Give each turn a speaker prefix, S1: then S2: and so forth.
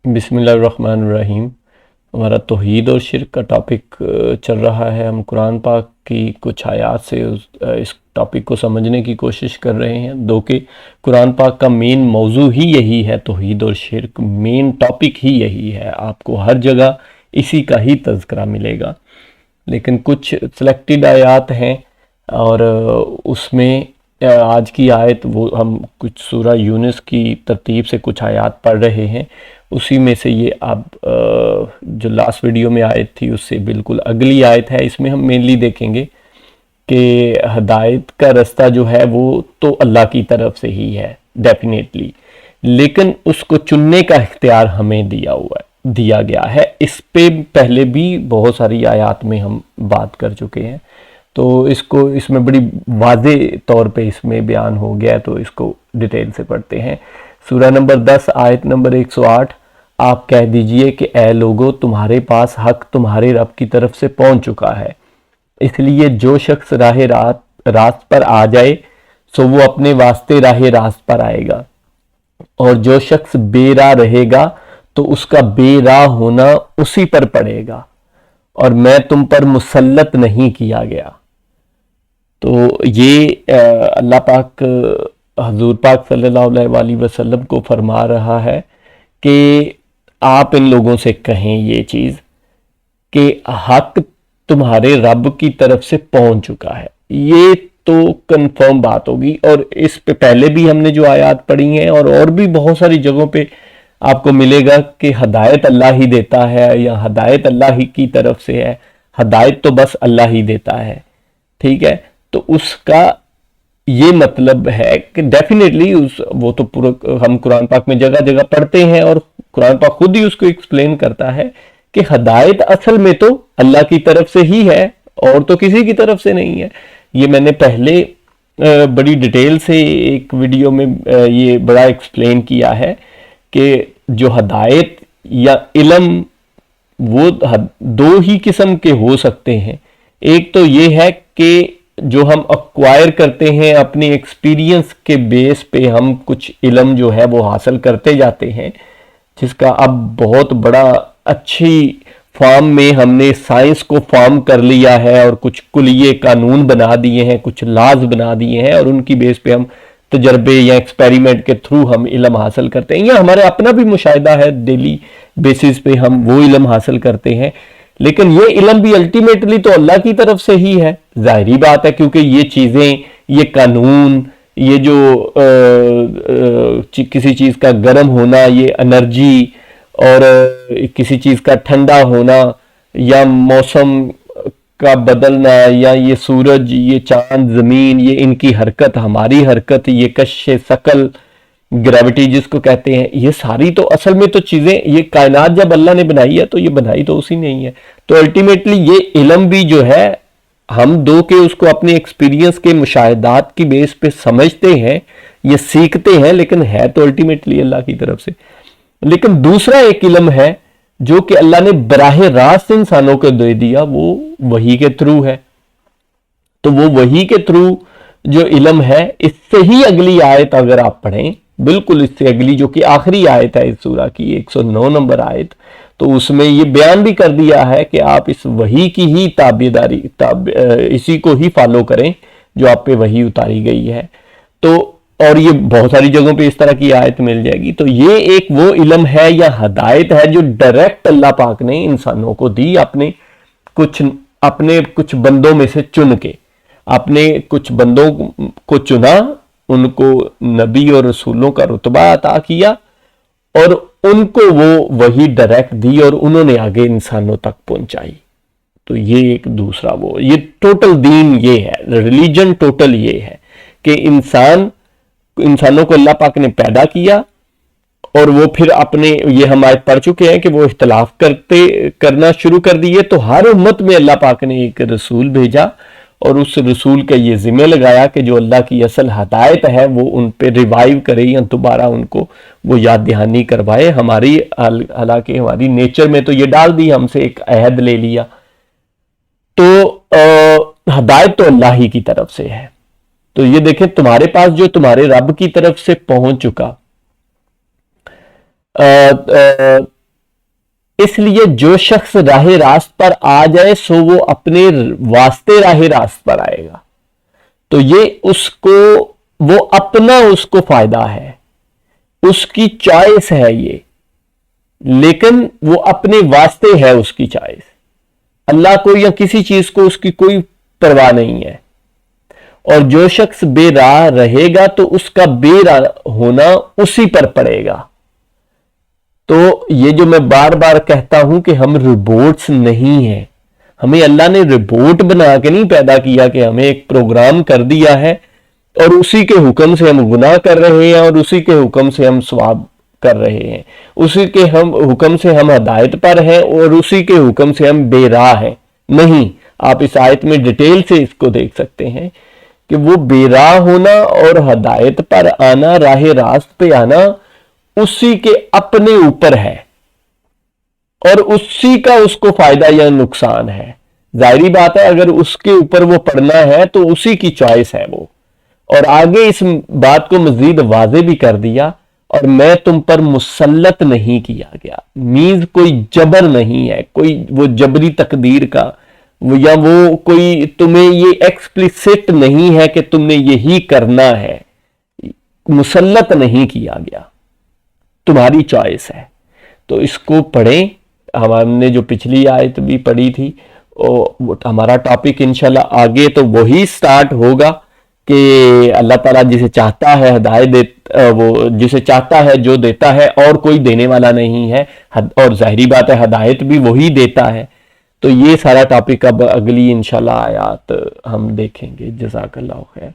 S1: बिस्मिल्लाहिर्रहमानिर्रहीम। हमारा तौहीद और शिर्क का टॉपिक चल रहा है। हम कुरान पाक की कुछ आयात से इस टॉपिक को समझने की कोशिश कर रहे हैं। दो कि कुरान पाक का मेन मौजू ही यही है, तौहीद और शिर्क मेन टॉपिक ही यही है। आपको हर जगह इसी का ही तज़किरा मिलेगा, लेकिन कुछ सिलेक्टेड आयात हैं और उसमें आज की आयत वो हम कुछ सूरा यूनुस की तरतीब से कुछ आयात पढ़ रहे हैं। उसी में से ये अब जो लास्ट वीडियो में आयत थी उससे बिल्कुल अगली आयत है। इसमें हम मेनली देखेंगे कि हदायत का रास्ता जो है वो तो अल्लाह की तरफ से ही है डेफिनेटली, लेकिन उसको चुनने का इख्तियार हमें दिया गया है। इस पे पहले भी बहुत सारी आयात में हम बात कर चुके हैं, तो इसको इसमें बड़ी वाज़े तौर पे इसमें बयान हो गया, तो इसको डिटेल से पढ़ते हैं। सूरा नंबर 10 आयत नंबर 108। आप कह दीजिए कि ए लोगो, तुम्हारे पास हक तुम्हारे रब की तरफ से पहुंच चुका है, इसलिए जो शख्स रास्त पर आ जाए सो वो अपने वास्ते राह रास्त पर आएगा, और जो शख्स बेराह रहेगा तो उसका बेराह होना उसी पर पड़ेगा, और मैं तुम पर मुसल्लत नहीं किया गया। तो ये अल्लाह पाक हजूर पाक सल्लल्लाहु अलैहि वसल्लम को फरमा रहा है कि आप इन लोगों से कहें ये चीज़ कि हक तुम्हारे रब की तरफ से पहुंच चुका है। ये तो कंफर्म बात होगी, और इस पे पहले भी हमने जो आयत पढ़ी हैं और भी बहुत सारी जगहों पे आपको मिलेगा कि हदायत अल्लाह ही देता है या हदायत अल्लाह ही की तरफ से है। हदायत तो बस अल्लाह ही देता है, ठीक है। तो उसका ये मतलब है कि डेफिनेटली वो तो पूरा हम कुरान पाक में जगह जगह पढ़ते हैं, और कुरान पाक खुद ही उसको एक्सप्लेन करता है कि हदायत असल में तो अल्लाह की तरफ से ही है और तो किसी की तरफ से नहीं है। ये मैंने पहले बड़ी डिटेल से एक वीडियो में ये बड़ा एक्सप्लेन किया है कि जो हदायत या इल्म वो दो ही किस्म के हो सकते हैं। एक तो ये है कि जो हम अक्वायर करते हैं अपनी एक्सपीरियंस के बेस पे, हम कुछ इल्म जो है वो हासिल करते जाते हैं, जिसका अब बहुत बड़ा अच्छी फॉर्म में हमने साइंस को फॉर्म कर लिया है और कुछ कुलिये कानून बना दिए हैं, कुछ लाज बना दिए हैं, और उनकी बेस पे हम तजर्बे या एक्सपेरिमेंट के थ्रू हम इल्म हासिल करते हैं, या हमारे अपना भी मुशाहिदा है, डेली बेसिस पे हम वो इल्म हासिल करते हैं। लेकिन ये इल्म भी अल्टीमेटली तो अल्लाह की तरफ से ही है, जाहिरी बात है, क्योंकि ये चीज़ें, ये कानून, ये जो किसी चीज़ का गर्म होना, ये एनर्जी, और किसी चीज़ का ठंडा होना या मौसम का बदलना, या ये सूरज, ये चांद, ज़मीन, ये इनकी हरकत, हमारी हरकत, ये कश्श सकल, ग्रेविटी जिसको कहते हैं, ये सारी तो असल में तो चीज़ें, ये कायनात जब अल्लाह ने बनाई है तो ये बनाई तो उसी ने ही है। तो अल्टीमेटली ये इल्म भी जो है हम दो के उसको अपने एक्सपीरियंस के मुशाहिदात की बेस पे समझते हैं, ये सीखते हैं, लेकिन है तो अल्टीमेटली अल्लाह की तरफ से। लेकिन दूसरा एक इल्म है जो कि अल्लाह ने बराह रास्त इंसानों को दे दिया, वो वही के थ्रू है। तो वो वही के थ्रू जो इल्म है, इससे ही अगली आयत अगर आप पढ़ें, बिल्कुल इससे अगली जो कि आखिरी आयत है इस सूरा की 109 नंबर आयत, तो उसमें ये बयान भी कर दिया है कि आप इस वही की ही ताबेदारी इसी को ही फॉलो करें जो आप पे वही उतारी गई है। तो और ये बहुत सारी जगहों पे इस तरह की आयत मिल जाएगी। तो ये एक वो इल्म है या हदायत है जो डायरेक्ट अल्लाह पाक ने इंसानों को दी, अपने कुछ बंदों में से चुन के, अपने कुछ बंदों को चुना, उनको नबी और रसूलों का रुतबा अता किया और उनको वो वही डायरेक्ट दी और उन्होंने आगे इंसानों तक पहुंचाई। तो ये एक दूसरा वो, ये टोटल दीन ये है, रिलीजन टोटल ये है कि इंसानों को अल्लाह पाक ने पैदा किया, और वो फिर अपने, ये हम आज पढ़ चुके हैं कि वो इख्तलाफ करना शुरू कर दिए। तो हर उम्मत में अल्लाह पाक ने एक रसूल भेजा और उस रसूल का ये जिम्मे लगाया कि जो अल्लाह की असल हदायत है वो उन पे रिवाइव करे या दोबारा उनको वो याद दहानी करवाए। हालांकि हमारी नेचर में तो ये डाल दी, हमसे एक अहद ले लिया। तो हदायत तो अल्लाह ही की तरफ से है। तो ये देखें, तुम्हारे पास जो तुम्हारे रब की तरफ से पहुंच चुका, اس لیے جو شخص راہ راست پر آ جائے سو وہ اپنے واسطے راہ راست پر آئے گا. تو یہ وہ اپنا اس کو فائدہ ہے، اس کی چوائس ہے یہ، لیکن وہ اپنے واسطے ہے اس کی چوائس. اللہ کو یا کسی چیز کو اس کی کوئی پرواہ نہیں ہے. اور جو شخص بے راہ رہے گا تو اس کا بے راہ ہونا اسی پر پڑے گا. تو یہ جو میں بار بار کہتا ہوں کہ ہم روبوٹس نہیں ہیں، ہمیں اللہ نے روبوٹ بنا کے نہیں پیدا کیا کہ ہمیں ایک پروگرام کر دیا ہے اور اسی کے حکم سے ہم گناہ کر رہے ہیں اور اسی کے حکم سے ہم ثواب کر رہے ہیں، اسی کے حکم سے ہم ہدایت پر ہیں اور اسی کے حکم سے ہم بے راہ ہیں. نہیں، آپ اس آیت میں ڈیٹیل سے اس کو دیکھ سکتے ہیں کہ وہ بے راہ ہونا اور ہدایت پر آنا، راہ راست پہ آنا اسی کے اپنے اوپر ہے اور اسی کا اس کو فائدہ یا نقصان ہے. ظاہری بات ہے اگر اس کے اوپر وہ پڑنا ہے تو اسی کی چوائس ہے وہ. اور آگے اس بات کو مزید واضح بھی کر دیا، اور میں تم پر مسلط نہیں کیا گیا. مینز کوئی جبر نہیں ہے، کوئی وہ جبری تقدیر کا یا وہ کوئی تمہیں یہ ایکسپلیسٹ نہیں ہے کہ تم نے یہی کرنا ہے. مسلط نہیں کیا گیا، تمہاری چوائس ہے. تو اس کو پڑھیں. ہم نے جو پچھلی آیت بھی پڑھی تھی، ہمارا ٹاپک انشاءاللہ آگے تو وہی سٹارٹ ہوگا کہ اللہ تعالیٰ جسے چاہتا ہے ہدایت وہ جسے چاہتا ہے جو دیتا ہے اور کوئی دینے والا نہیں ہے، اور ظاہری بات ہے ہدایت بھی وہی دیتا ہے. تو یہ سارا ٹاپک اب اگلی انشاءاللہ آیات ہم دیکھیں گے. جزاک اللہ خیر.